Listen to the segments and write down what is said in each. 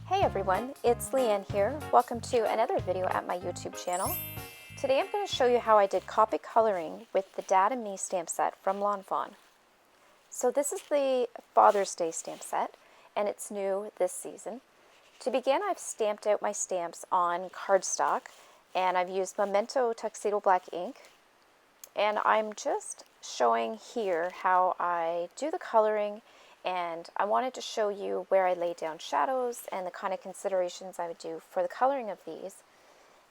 Hey everyone, it's Leanne here. Welcome to another video at my YouTube channel. Today I'm going to show you how I did Copic coloring with the Dad and Me stamp set from Fawn. So this is the Father's Day stamp set, and it's new this season. To begin, I've stamped out my stamps on cardstock, and I've used Memento Tuxedo Black ink. And I'm just showing here how I do the coloring, and I wanted to show you where I lay down shadows and the kind of considerations I would do for the coloring of these.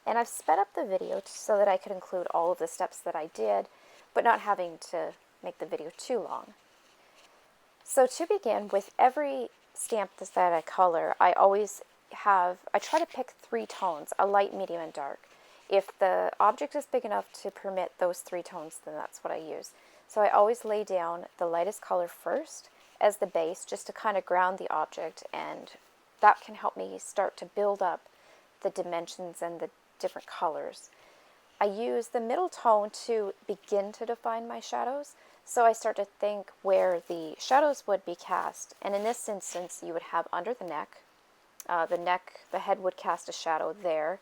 And I've sped up the video so that I could include all of the steps that I did, but not having to make the video too long. So to begin, with every stamp that I color, I try to pick 3 tones, a light, medium, and dark. If the object is big enough to permit those 3 tones, then that's what I use. So I always lay down the lightest color first as the base, just to kind of ground the object, and that can help me start to build up the dimensions and the different colors. I use the middle tone to begin to define my shadows, so I start to think where the shadows would be cast, and in this instance you would have under the neck. The head would cast a shadow there,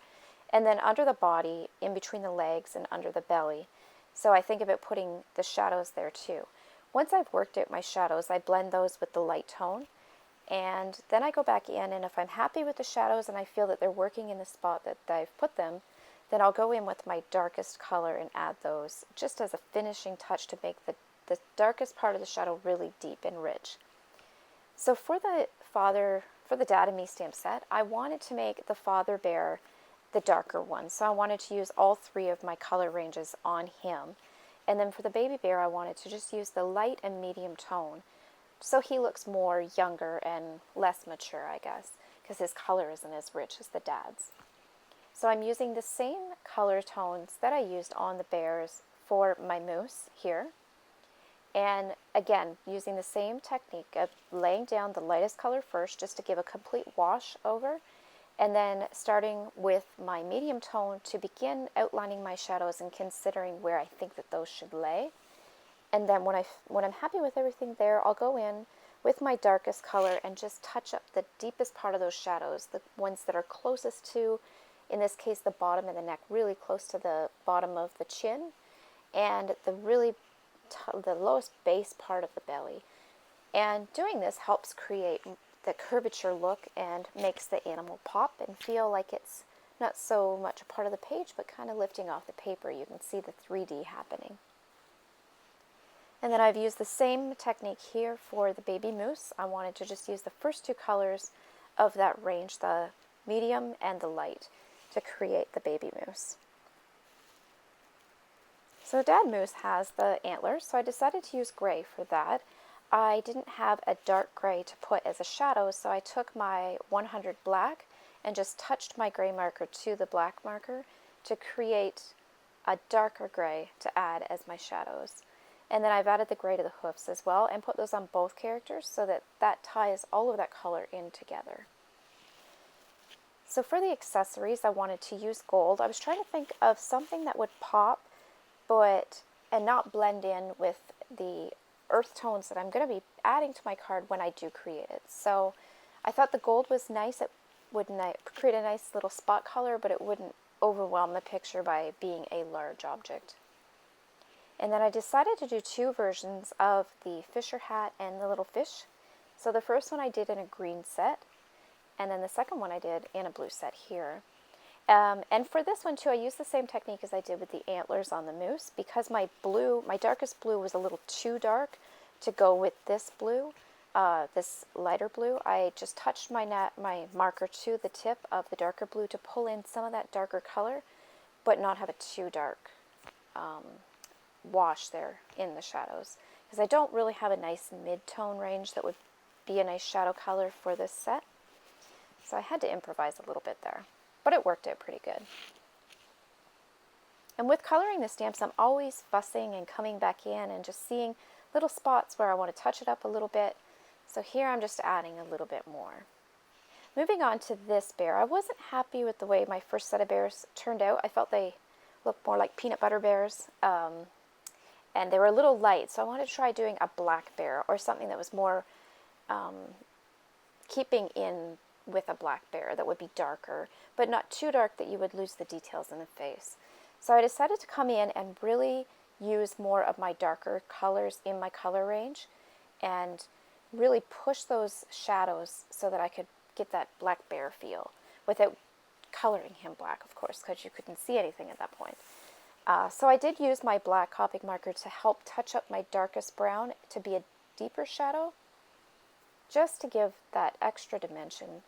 and then under the body, in between the legs and under the belly. So I think about putting the shadows there too. Once I've worked out my shadows, I blend those with the light tone, and then I go back in, and if I'm happy with the shadows and I feel that they're working in the spot that I've put them, then I'll go in with my darkest color and add those just as a finishing touch to make the darkest part of the shadow really deep and rich. So for the Dad and Me stamp set, I wanted to make the Father Bear the darker one, so I wanted to use all 3 of my color ranges on him. And then for the Baby Bear, I wanted to just use the light and medium tone, so he looks more younger and less mature, I guess, because his color isn't as rich as the Dad's. So I'm using the same color tones that I used on the bears for my moose here. And again, using the same technique of laying down the lightest color first, just to give a complete wash over, and then starting with my medium tone to begin outlining my shadows and considering where I think that those should lay. And then when I'm happy with everything there, I'll go in with my darkest color and just touch up the deepest part of those shadows, the ones that are closest to, in this case, the bottom of the neck, really close to the bottom of the chin, and the lowest base part of the belly. And doing this helps create the curvature look and makes the animal pop and feel like it's not so much a part of the page, but kind of lifting off the paper. You can see the 3D happening. And then I've used the same technique here for the baby moose. I wanted to just use the first 2 colors of that range, the medium and the light, to create the baby moose. So Dad Moose has the antlers, so I decided to use gray for that. I didn't have a dark gray to put as a shadow, so I took my 100 black and just touched my gray marker to the black marker to create a darker gray to add as my shadows. And then I've added the gray to the hoofs as well and put those on both characters so that ties all of that color in together. So for the accessories, I wanted to use gold. I was trying to think of something that would pop and not blend in with the earth tones that I'm going to be adding to my card when I do create it. So I thought the gold was nice. It would create a nice little spot color, but it wouldn't overwhelm the picture by being a large object. And then I decided to do 2 versions of the Fisher hat and the little fish. So the first one I did in a green set, and then the second one I did in a blue set here. And for this one too, I used the same technique as I did with the antlers on the moose, because my darkest blue was a little too dark to go with this blue, this lighter blue. I just touched my marker to the tip of the darker blue to pull in some of that darker color, but not have it too dark wash there in the shadows, because I don't really have a nice mid-tone range that would be a nice shadow color for this set. So I had to improvise a little bit there, but it worked out pretty good. And with coloring the stamps, I'm always fussing and coming back in and just seeing little spots where I want to touch it up a little bit. So here I'm just adding a little bit more. Moving on to this bear, I wasn't happy with the way my first set of bears turned out. I felt they looked more like peanut butter bears, and they were a little light, so I wanted to try doing a black bear or something that was more keeping in with a black bear that would be darker, but not too dark that you would lose the details in the face. So I decided to come in and really use more of my darker colors in my color range and really push those shadows so that I could get that black bear feel without coloring him black, of course, because you couldn't see anything at that point. So I did use my black Copic marker to help touch up my darkest brown to be a deeper shadow, just to give that extra dimension.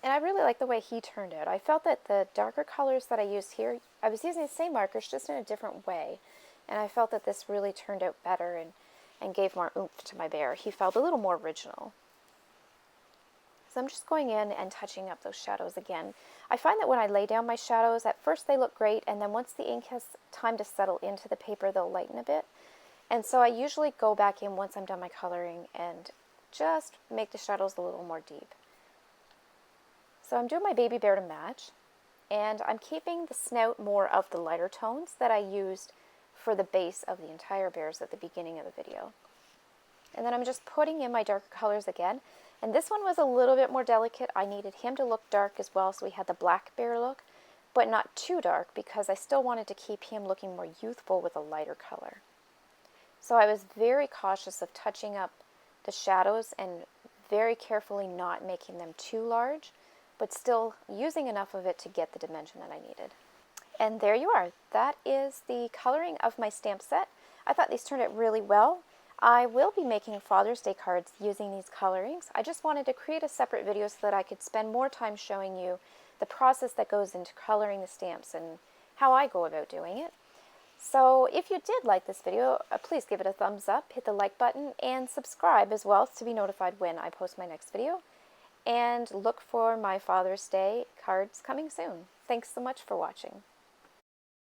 And I really like the way he turned out. I felt that the darker colors that I used here, I was using the same markers just in a different way, and I felt that this really turned out better and gave more oomph to my bear. He felt a little more original. So I'm just going in and touching up those shadows again. I find that when I lay down my shadows, at first they look great, and then once the ink has time to settle into the paper, they'll lighten a bit. And so I usually go back in once I'm done my coloring and just make the shadows a little more deep. So I'm doing my baby bear to match, and I'm keeping the snout more of the lighter tones that I used for the base of the entire bears at the beginning of the video. And then I'm just putting in my darker colors again. And this one was a little bit more delicate. I needed him to look dark as well, so we had the black bear look, but not too dark because I still wanted to keep him looking more youthful with a lighter color. So I was very cautious of touching up the shadows and very carefully not making them too large, but still using enough of it to get the dimension that I needed. And there you are. That is the coloring of my stamp set. I thought these turned out really well. I will be making Father's Day cards using these colorings. I just wanted to create a separate video so that I could spend more time showing you the process that goes into coloring the stamps and how I go about doing it. So if you did like this video, please give it a thumbs up, hit the like button, and subscribe as well to be notified when I post my next video. And look for my Father's Day cards coming soon. Thanks so much for watching.